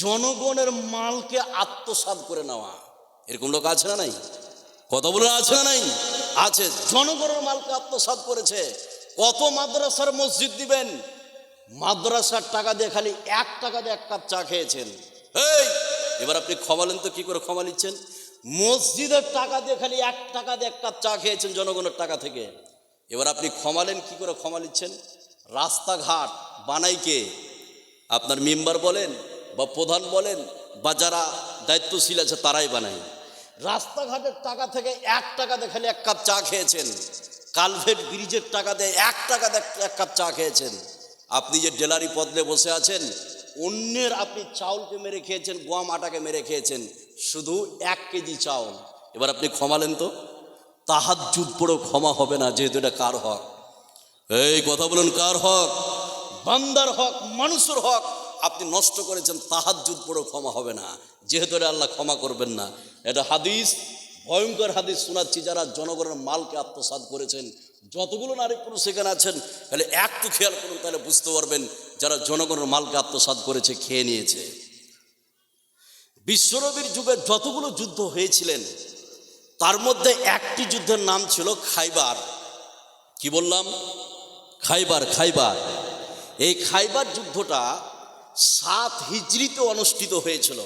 জনগণের মালকে আত্মসাৎ করে নেওয়া, এরকম লোক আছে না নাই? কত বলে আছে না নাই? আছে। জনগণের মালকে আত্মসাৎ করেছে। কত মাদ্রাসার মসজিদ দিবেন, মাদ্রাসার টাকা দিয়ে খালি 1 টাকা দিয়ে 1 কাপ চা খেয়েছেন। এই এবার আপনি ক্ষমালেন তো কি করে ক্ষমা নিচ্ছেন? মসজিদের টাকা দিয়ে খালি 1 টাকা দিয়ে 1 কাপ চা খেয়েছেন জনগণের টাকা থেকে। এবার আপনি ক্ষমালেন কি করে ক্ষমা নিচ্ছেন? রাস্তাঘাট বানাই কে? আপনার মেম্বার বলেন বা প্রধান বলেন বা যারা দায়িত্বশীল আছে তারাই বানায়। রাস্তাঘাটের টাকা থেকে 1 টাকা দিয়ে খালি 1 কাপ চা খেয়েছেন। কালভেট ব্রিজের টাকা দিয়ে 1 টাকা দিয়ে 1 কাপ চা খেয়েছেন। আপনি যে ডেলারি পদে বসে আছেন, অন্যের আপনি চাউলকে মেরে খেয়েছেন, গম আটাকে মেরে খেয়েছেন, শুধু 1 কেজি চাউল। এবার আপনি ক্ষমালেন তো? তাহাজ্জুদ পড়েও ক্ষমা হবে না, যেহেতু এটা কার হক? এই কথা বলুন, কার হক? বান্দার হক, মানুষের হক আপনি নষ্ট করেছেন, তাহাজ্জুদ পড়েও ক্ষমা হবে না, যেহেতু এটা আল্লাহ ক্ষমা করবেন না। এটা হাদিস, ভয়ঙ্কর হাদিস শোনাচ্ছি। যারা জনগণের মালকে আত্মসাৎ করেছেন, যতগুলো নারী পুরুষ সেখানে আছেন, তাহলে একটু খেয়াল করুন, তাহলে বুঝতে পারবেন যারা জনগণের মালকে আত্মসাৎ করেছে, খেয়ে নিয়েছে। বিশ্বনবীর যুগে যতগুলো যুদ্ধ হয়েছিলেন, তার মধ্যে একটি যুদ্ধের নাম ছিল খাইবার। কি বললাম? খাইবার। খাইবার, এই খাইবার যুদ্ধটা 7 হিজরিতে অনুষ্ঠিত হয়েছিল।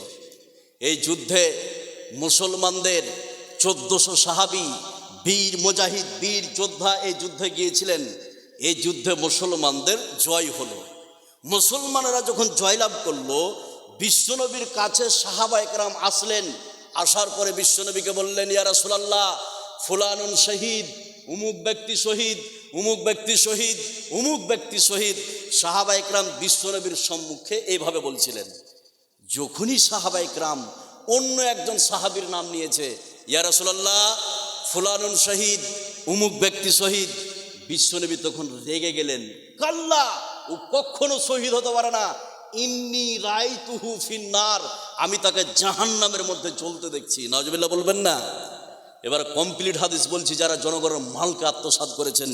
এই যুদ্ধে মুসলমানদের 1400 সাহাবী, বীর মুজাহিদ, বীর যোদ্ধা এই যুদ্ধে গিয়েছিলেন। এই যুদ্ধে মুসলমানদের জয় হলো। মুসলমানেরা যখন জয়লাভ করলো, বিশ্বনবীর কাছে সাহাবা একরাম আসলেন। আসার পরে বিশ্বনবীকে বললেন, ইয়া রাসূলুল্লাহ, ফুলানুন শহীদ, উমুক ব্যক্তি শহীদ, উমুক ব্যক্তি শহীদ, উমুক ব্যক্তি শহীদ। সাহাবা একরাম বিশ্বনবীর সম্মুখে এইভাবে বলছিলেন। যখনই সাহাবা একরাম অন্য একজন সাহাবীর নাম নিয়েছে, ইয়া রাসূলুল্লাহ, ফুলানুন শহীদ, উমুক ব্যক্তি শহীদ, বিশ্বনবী তখন রেগে গেলেন। কাল্লা, ও কখনো শহীদ হতে পারে না। ইন্নী রাইতুহু ফিন্নার, আমি তাকে জাহান্নামের মধ্যে জ্বলতে দেখছি। নাউজুবিল্লাহ বলবেন না? এবার কমপ্লিট হাদিস বলছি। যারা জনগণের মালকে আত্মসাৎ করেছেন,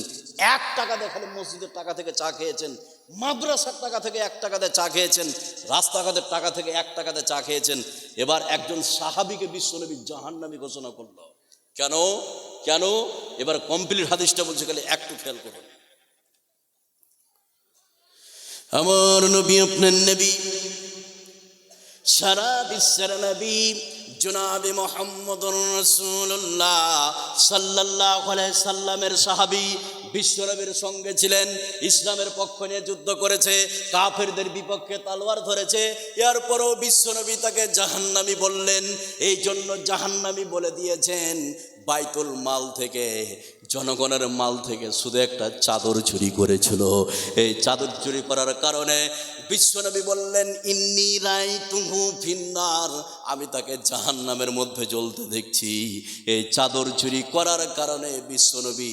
1 টাকা দিয়ে খালি মসজিদের টাকা থেকে চা খেয়েছেন, মাদ্রাসার টাকা থেকে 1 টাকা দিয়ে চা খেয়েছেন, রাস্তাঘাটের টাকা থেকে 1 টাকা দিয়ে চা খেয়েছেন। এবার একজন সাহাবীকে বিশ্বনবী জাহান্নামী ঘোষণা করলো। কেন? কেন? এবার কমপ্লিট হাদিসটা বলছে, খালি একটু খেয়াল করুন। আমার নবী, আপনার নবী, সারা বিশ্বের নবী জনাবে মুহাম্মদুর রাসূলুল্লাহ সাল্লাল্লাহু আলাইহি সাল্লামের সাহাবী বিশ্বনবীর সঙ্গে ছিলেন। ইসলামের পক্ষ নিয়ে যুদ্ধ করেছে, কাফেরদের বিপক্ষে তলোয়ার ধরেছে। এরপরও বিশ্বনবী তাকে জাহান্নামী বললেন। এই জন্য জাহান্নামী বলে দিয়েছেন, বাইতুল মাল থেকে, জনগণের মাল থেকে শুধু একটা চাদর চুরি করেছিল। এই চাদর চুরি করার কারণে বিশ্বনবী বললেন, ইন্নী রাইতুহু ফিন্নার, আমি তাকে জাহান্নামের মধ্যে জ্বলতে দেখছি। এই চাদর চুরি করার কারণে বিশ্বনবী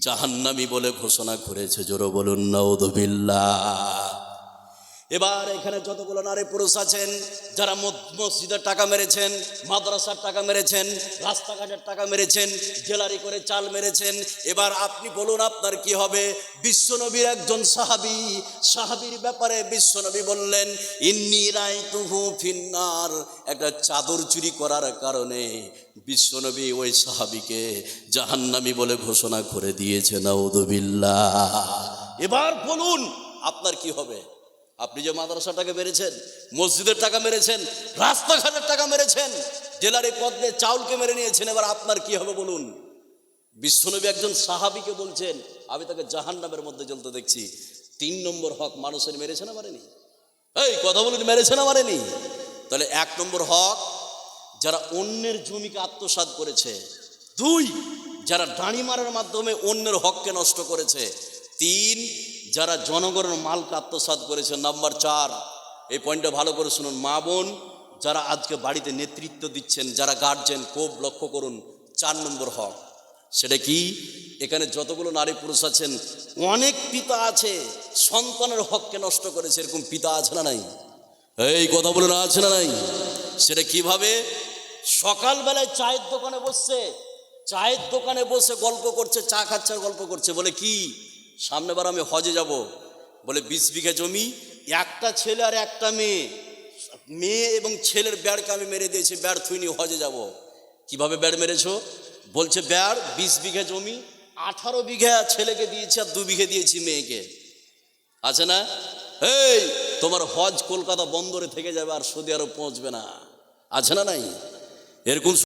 জাহান্নামী বলে ঘোষণা করেছে। জোরে বলুন নাউযুবিল্লাহ। এবার এখানে যতগুলো নারী পুরুষ আছেন, যারা মসজিদের টাকা মেরেছেন, মাদ্রাসার টাকা মেরেছেন, রাস্তাঘাটের টাকা মেরেছেন, জেলারি করে চাল মেরেছেন, এবার আপনি বলুন আপনার কি হবে? বিশ্বনবীর একজন সাহাবীর ব্যাপারে বিশ্বনবী বললেন, ইন্নী রাইতুহু ফিন্নার, একটা চাদর চুরি করার কারণে বিশ্বনবী ওই সাহাবীকে জাহান্নামী বলে ঘোষণা করে দিয়েছে। নাউযুবিল্লাহ। এবার বলুন আপনার কি হবে? আপনি যে মাদ্রাসার টাকা মেরেছেন, মসজিদের টাকা মেরেছেন, রাস্তাঘাটের টাকা মেরেছেন, জেলারি পদে চাউলকে মেরে নিয়েছেন, এবার আপনার কি হবে বলুন? বিশ্বনবী একজন সাহাবীকে বলছেন, আমি তাকে জাহান্নামের মধ্যে জ্বলতে দেখছি। 3 নম্বর হক মানুষের মেরেছে না মারেনি? এই কথা বলুন, মেরেছে না মারেনি? তাহলে 1 নম্বর হক, যারা অন্যের জমিকে আত্মসাৎ করেছে। 2, যারা ডাঁড়ি মারার মাধ্যমে অন্যের হককে নষ্ট করেছে। 3, যারা জনগণের মালকে আত্মসাৎ করেছে। নাম্বার 4, এই পয়েন্টটা ভালো করে শুনুন। মা বোন যারা আজকে বাড়িতে নেতৃত্ব দিচ্ছেন, যারা গার্জেন, খুব লক্ষ্য করুন। 4 নম্বর হক, সেটা কি? এখানে যতগুলো নারী পুরুষ আছেন, অনেক পিতা আছে সন্তানের হককে নষ্ট করেছে। এরকম পিতা আছে না নাই? এই কথা বলুন, আছে না নাই? সেটা কিভাবে? সকালবেলায় চায়ের দোকানে বসে গল্প করছে, চা খাচ্ছে আর গল্প করছে। বলে কি, সামনেবার আমি হজে যাব, বলে 20 বিঘা জমি, একটা ছেলে আর একটা মেয়ে, মেয়ে এবং ছেলের ব্যাড়কে আমি মেরে দিয়েছি, ব্যাড় থুই নিয়ে হজে যাব। কিভাবে ব্যাড় মেরেছো? বলছে ব্যাড় 20 বিঘা জমি, 18 বিঘা ছেলেকে দিয়েছি আর 2 বিঘা দিয়েছি মেয়েকে। আছে না? এই তোমার হজ কলকাতা বন্দরে থেকে যাবে আর সৌদি আরব পৌঁছবে না। আছে না নাই? এরকম